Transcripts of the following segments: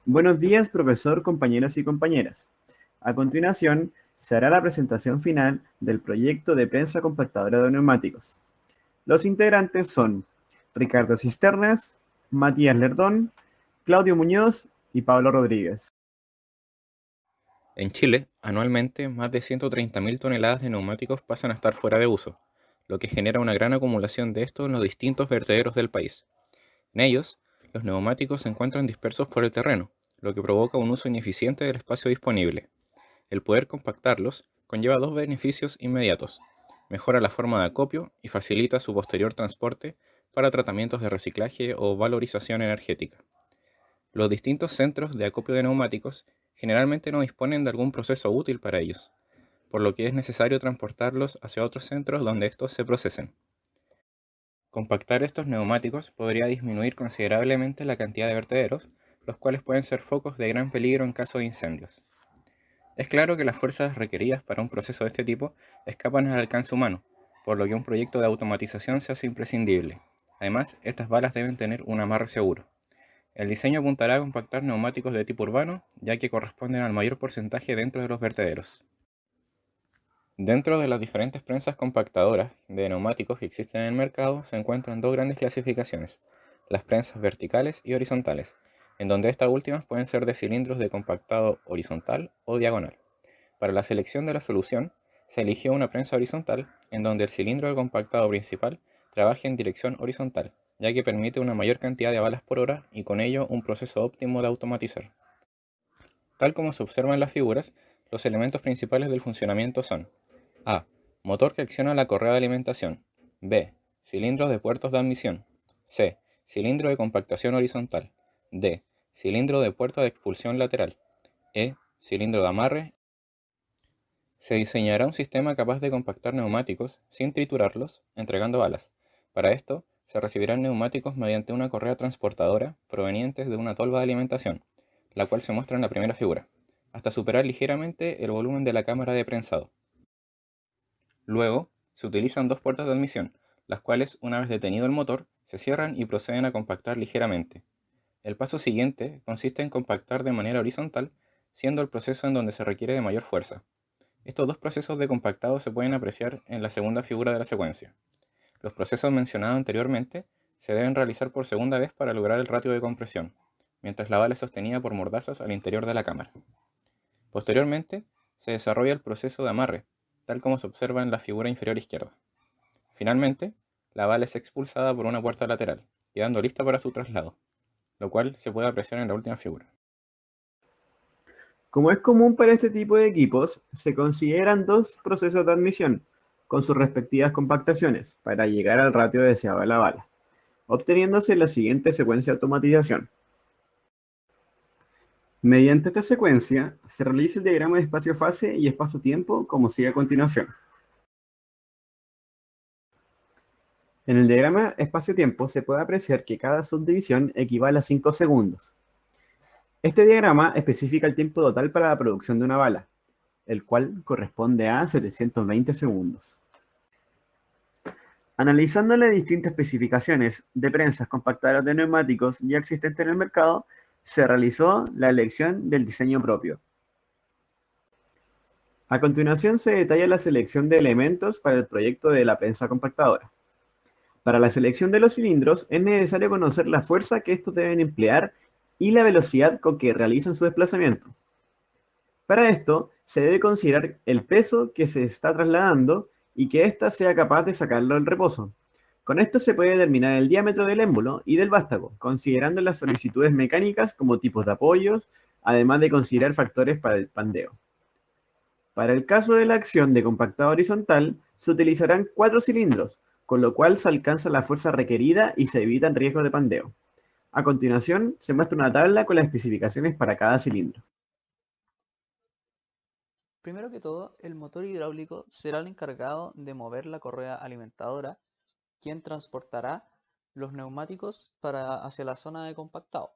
Buenos días, profesor, compañeros y compañeras. A continuación, se hará la presentación final del proyecto de prensa compactadora de neumáticos. Los integrantes son Ricardo Cisternas, Matías Lerdón, Claudio Muñoz y Pablo Rodríguez. En Chile, anualmente, más de 130.000 toneladas de neumáticos pasan a estar fuera de uso, lo que genera una gran acumulación de estos en los distintos vertederos del país. En ellos, los neumáticos se encuentran dispersos por el terreno, lo que provoca un uso ineficiente del espacio disponible. El poder compactarlos conlleva dos beneficios inmediatos. Mejora la forma de acopio y facilita su posterior transporte para tratamientos de reciclaje o valorización energética. Los distintos centros de acopio de neumáticos generalmente no disponen de algún proceso útil para ellos, por lo que es necesario transportarlos hacia otros centros donde estos se procesen. Compactar estos neumáticos podría disminuir considerablemente la cantidad de vertederos, los cuales pueden ser focos de gran peligro en caso de incendios. Es claro que las fuerzas requeridas para un proceso de este tipo escapan al alcance humano, por lo que un proyecto de automatización se hace imprescindible. Además, estas balas deben tener un amarre seguro. El diseño apuntará a compactar neumáticos de tipo urbano, ya que corresponden al mayor porcentaje dentro de los vertederos. Dentro de las diferentes prensas compactadoras de neumáticos que existen en el mercado se encuentran dos grandes clasificaciones, las prensas verticales y horizontales, en donde estas últimas pueden ser de cilindros de compactado horizontal o diagonal. Para la selección de la solución, se eligió una prensa horizontal, en donde el cilindro de compactado principal trabaja en dirección horizontal, ya que permite una mayor cantidad de balas por hora y con ello un proceso óptimo de automatizar. Tal como se observa en las figuras, los elementos principales del funcionamiento son: A. Motor que acciona la correa de alimentación. B. Cilindros de puertos de admisión. C. Cilindro de compactación horizontal. D. Cilindro de puerta de expulsión lateral. E. Cilindro de amarre. Se diseñará un sistema capaz de compactar neumáticos sin triturarlos, entregando balas. Para esto, se recibirán neumáticos mediante una correa transportadora provenientes de una tolva de alimentación, la cual se muestra en la primera figura, hasta superar ligeramente el volumen de la cámara de prensado. Luego, se utilizan dos puertas de admisión, las cuales, una vez detenido el motor, se cierran y proceden a compactar ligeramente. El paso siguiente consiste en compactar de manera horizontal, siendo el proceso en donde se requiere de mayor fuerza. Estos dos procesos de compactado se pueden apreciar en la segunda figura de la secuencia. Los procesos mencionados anteriormente se deben realizar por segunda vez para lograr el ratio de compresión, mientras la bala es sostenida por mordazas al interior de la cámara. Posteriormente, se desarrolla el proceso de amarre, tal como se observa en la figura inferior izquierda. Finalmente, la bala es expulsada por una puerta lateral, quedando lista para su traslado, lo cual se puede apreciar en la última figura. Como es común para este tipo de equipos, se consideran dos procesos de admisión, con sus respectivas compactaciones, para llegar al ratio deseado de la bala, obteniéndose la siguiente secuencia de automatización. Mediante esta secuencia, se realiza el diagrama de espacio-fase y espacio-tiempo como sigue a continuación. En el diagrama espacio-tiempo se puede apreciar que cada subdivisión equivale a 5 segundos. Este diagrama especifica el tiempo total para la producción de una bala, el cual corresponde a 720 segundos. Analizando las distintas especificaciones de prensas compactadoras de neumáticos ya existentes en el mercado, se realizó la elección del diseño propio. A continuación se detalla la selección de elementos para el proyecto de la prensa compactadora. Para la selección de los cilindros es necesario conocer la fuerza que estos deben emplear y la velocidad con que realizan su desplazamiento. Para esto, se debe considerar el peso que se está trasladando y que ésta sea capaz de sacarlo del reposo. Con esto se puede determinar el diámetro del émbulo y del vástago, considerando las solicitudes mecánicas como tipos de apoyos, además de considerar factores para el pandeo. Para el caso de la acción de compactado horizontal, se utilizarán 4 cilindros, con lo cual se alcanza la fuerza requerida y se evitan riesgos de pandeo. A continuación, se muestra una tabla con las especificaciones para cada cilindro. Primero que todo, el motor hidráulico será el encargado de mover la correa alimentadora, quien transportará los neumáticos hacia la zona de compactado.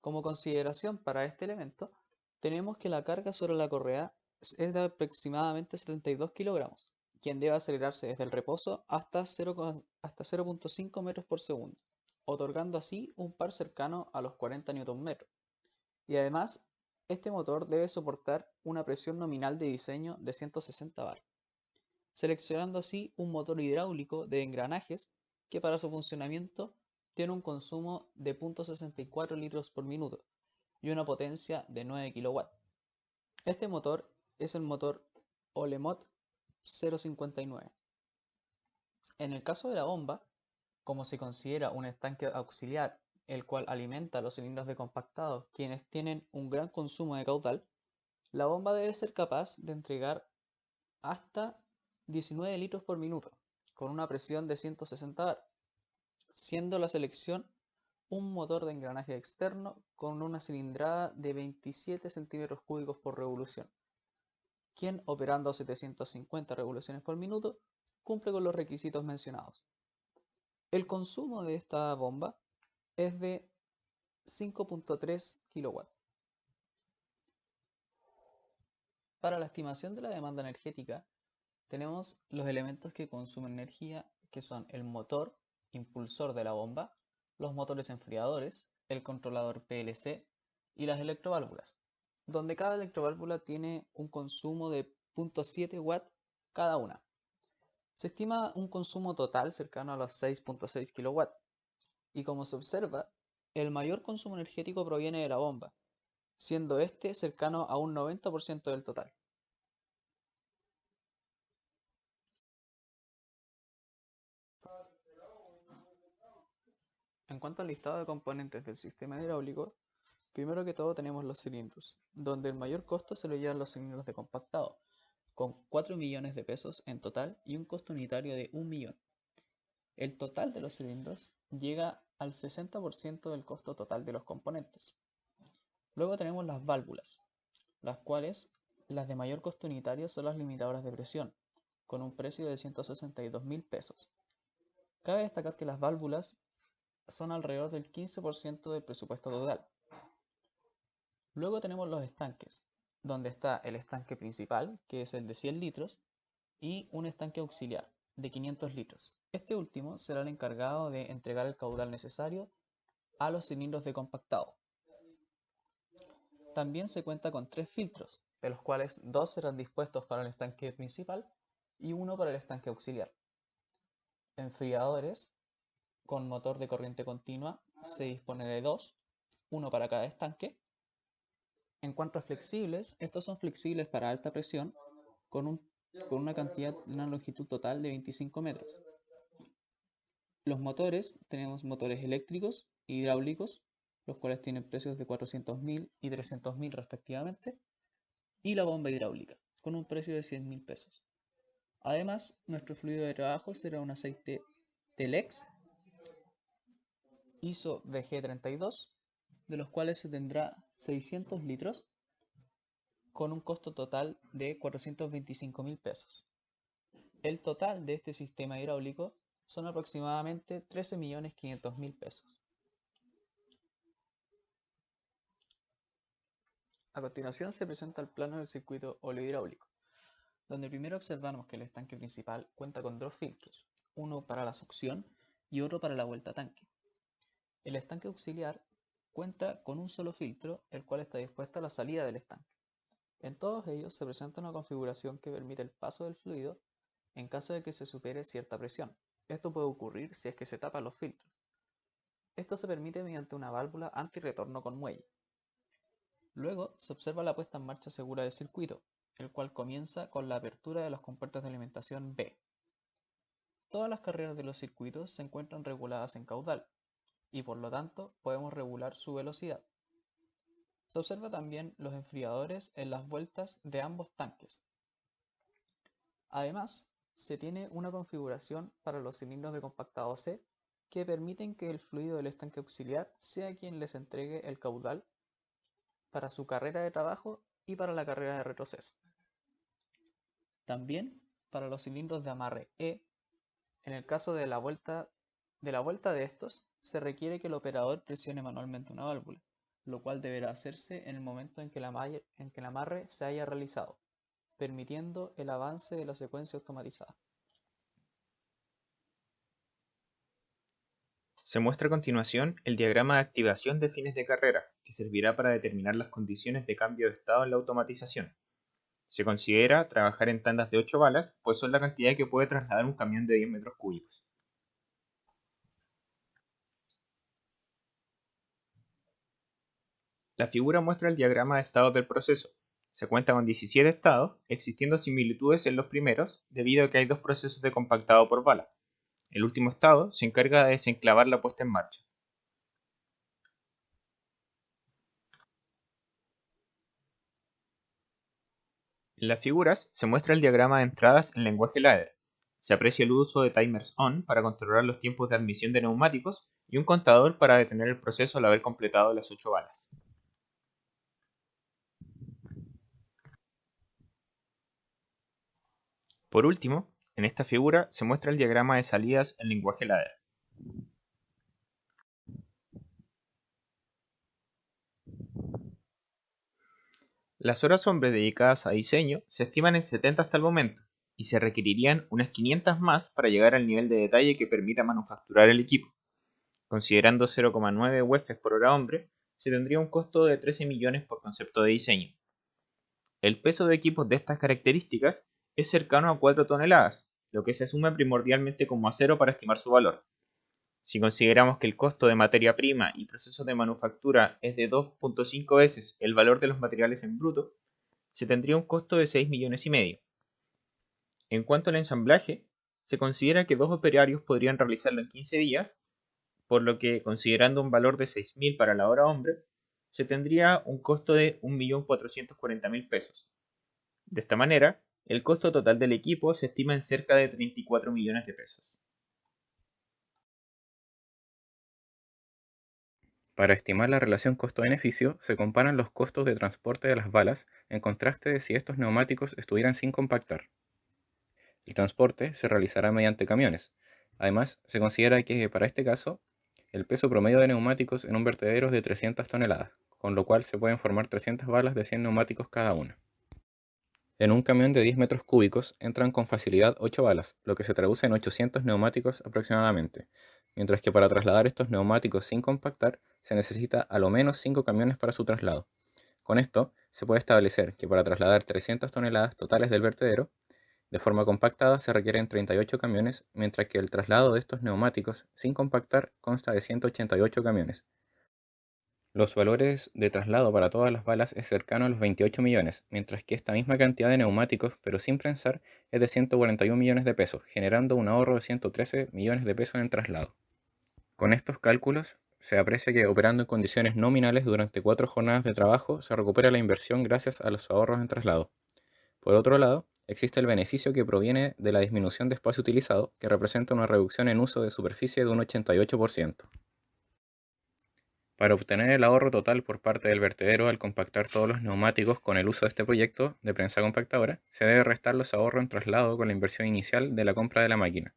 Como consideración para este elemento, tenemos que la carga sobre la correa es de aproximadamente 72 kilogramos, quien debe acelerarse desde el reposo hasta 0,5 metros por segundo, otorgando así un par cercano a los 40 Nm. Y además, este motor debe soportar una presión nominal de diseño de 160 bar, seleccionando así un motor hidráulico de engranajes que para su funcionamiento tiene un consumo de 0,64 litros por minuto y una potencia de 9 kW. Este motor es el motor Olemot 059. En el caso de la bomba, como se considera un estanque auxiliar, el cual alimenta los cilindros de compactado, quienes tienen un gran consumo de caudal, la bomba debe ser capaz de entregar hasta 19 litros por minuto, con una presión de 160 bar, siendo la selección un motor de engranaje externo con una cilindrada de 27 centímetros cúbicos por revolución, quien, operando a 750 revoluciones por minuto, cumple con los requisitos mencionados. El consumo de esta bomba es de 5,3 kW. Para la estimación de la demanda energética, tenemos los elementos que consumen energía, que son el motor impulsor de la bomba, los motores enfriadores, el controlador PLC y las electroválvulas, donde cada electroválvula tiene un consumo de 0,7 W cada una. Se estima un consumo total cercano a los 6,6 kW, y como se observa, el mayor consumo energético proviene de la bomba, siendo este cercano a un 90% del total. En cuanto al listado de componentes del sistema hidráulico, primero que todo tenemos los cilindros, donde el mayor costo se lo llevan los cilindros de compactado, con 4 millones de pesos en total y un costo unitario de 1 millón. El total de los cilindros llega al 60% del costo total de los componentes. Luego tenemos las válvulas, las cuales las de mayor costo unitario son las limitadoras de presión, con un precio de 162.000 pesos. Cabe destacar que las válvulas son alrededor del 15% del presupuesto total. Luego tenemos los estanques, donde está el estanque principal, que es el de 100 litros, y un estanque auxiliar, de 500 litros. Este último será el encargado de entregar el caudal necesario a los cilindros de compactado. También se cuenta con 3 filtros, de los cuales 2 serán dispuestos para el estanque principal y 1 para el estanque auxiliar. Enfriadores con motor de corriente continua se dispone de 2, 1 para cada estanque. En cuanto a flexibles, estos son flexibles para alta presión con una longitud total de 25 metros. Los motores, tenemos motores eléctricos e hidráulicos, los cuales tienen precios de 400.000 y 300.000 respectivamente, y la bomba hidráulica, con un precio de 100.000 pesos. Además, nuestro fluido de trabajo será un aceite Telex ISO VG32, de los cuales se tendrá 600 litros con un costo total de 425.000 pesos. El total de este sistema hidráulico son aproximadamente 13.500.000 pesos. A continuación se presenta el plano del circuito oleohidráulico, donde primero observamos que el estanque principal cuenta con 2 filtros, uno para la succión y otro para la vuelta a tanque. El estanque auxiliar cuenta con un solo filtro, el cual está dispuesto a la salida del estanque. En todos ellos se presenta una configuración que permite el paso del fluido en caso de que se supere cierta presión. Esto puede ocurrir si es que se tapan los filtros. Esto se permite mediante una válvula antirretorno con muelle. Luego se observa la puesta en marcha segura del circuito, el cual comienza con la apertura de los compuertos de alimentación B. Todas las carreras de los circuitos se encuentran reguladas en caudal, y por lo tanto podemos regular su velocidad. Se observa también los enfriadores en las vueltas de ambos tanques. Además, se tiene una configuración para los cilindros de compactado C que permiten que el fluido del estanque auxiliar sea quien les entregue el caudal para su carrera de trabajo y para la carrera de retroceso. También para los cilindros de amarre E, en el caso de la vuelta de estos, se requiere que el operador presione manualmente una válvula, lo cual deberá hacerse en el momento en que el amarre se haya realizado, permitiendo el avance de la secuencia automatizada. Se muestra a continuación el diagrama de activación de fines de carrera, que servirá para determinar las condiciones de cambio de estado en la automatización. Se considera trabajar en tandas de 8 balas, pues son la cantidad que puede trasladar un camión de 10 metros cúbicos. La figura muestra el diagrama de estados del proceso. Se cuenta con 17 estados, existiendo similitudes en los primeros, debido a que hay dos procesos de compactado por bala. El último estado se encarga de desenclavar la puesta en marcha. En las figuras se muestra el diagrama de entradas en lenguaje ladder. Se aprecia el uso de timers on para controlar los tiempos de admisión de neumáticos y un contador para detener el proceso al haber completado las 8 balas. Por último, en esta figura se muestra el diagrama de salidas en lenguaje ladder. Las horas hombre dedicadas a diseño se estiman en 70 hasta el momento, y se requerirían unas 500 más para llegar al nivel de detalle que permita manufacturar el equipo. Considerando 0,9 UF por hora hombre, se tendría un costo de 13 millones por concepto de diseño. El peso de equipos de estas características es cercano a 4 toneladas, lo que se asume primordialmente como acero para estimar su valor. Si consideramos que el costo de materia prima y procesos de manufactura es de 2.5 veces el valor de los materiales en bruto, se tendría un costo de 6 millones y medio. En cuanto al ensamblaje, se considera que 2 operarios podrían realizarlo en 15 días, por lo que, considerando un valor de 6.000 para la hora hombre, se tendría un costo de 1.440.000 pesos. De esta manera, el costo total del equipo se estima en cerca de 34 millones de pesos. Para estimar la relación costo-beneficio, se comparan los costos de transporte de las balas en contraste de si estos neumáticos estuvieran sin compactar. El transporte se realizará mediante camiones. Además, se considera que para este caso, el peso promedio de neumáticos en un vertedero es de 300 toneladas, con lo cual se pueden formar 300 balas de 100 neumáticos cada una. En un camión de 10 metros cúbicos entran con facilidad 8 balas, lo que se traduce en 800 neumáticos aproximadamente, mientras que para trasladar estos neumáticos sin compactar se necesita a lo menos 5 camiones para su traslado. Con esto, se puede establecer que para trasladar 300 toneladas totales del vertedero, de forma compactada se requieren 38 camiones, mientras que el traslado de estos neumáticos sin compactar consta de 188 camiones. Los valores de traslado para todas las balas es cercano a los 28 millones, mientras que esta misma cantidad de neumáticos, pero sin prensar, es de 141 millones de pesos, generando un ahorro de 113 millones de pesos en traslado. Con estos cálculos, se aprecia que operando en condiciones nominales durante 4 jornadas de trabajo se recupera la inversión gracias a los ahorros en traslado. Por otro lado, existe el beneficio que proviene de la disminución de espacio utilizado, que representa una reducción en uso de superficie de un 88%. Para obtener el ahorro total por parte del vertedero al compactar todos los neumáticos con el uso de este proyecto de prensa compactadora, se debe restar los ahorros en traslado con la inversión inicial de la compra de la máquina,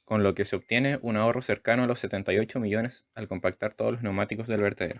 con lo que se obtiene un ahorro cercano a los 78 millones al compactar todos los neumáticos del vertedero.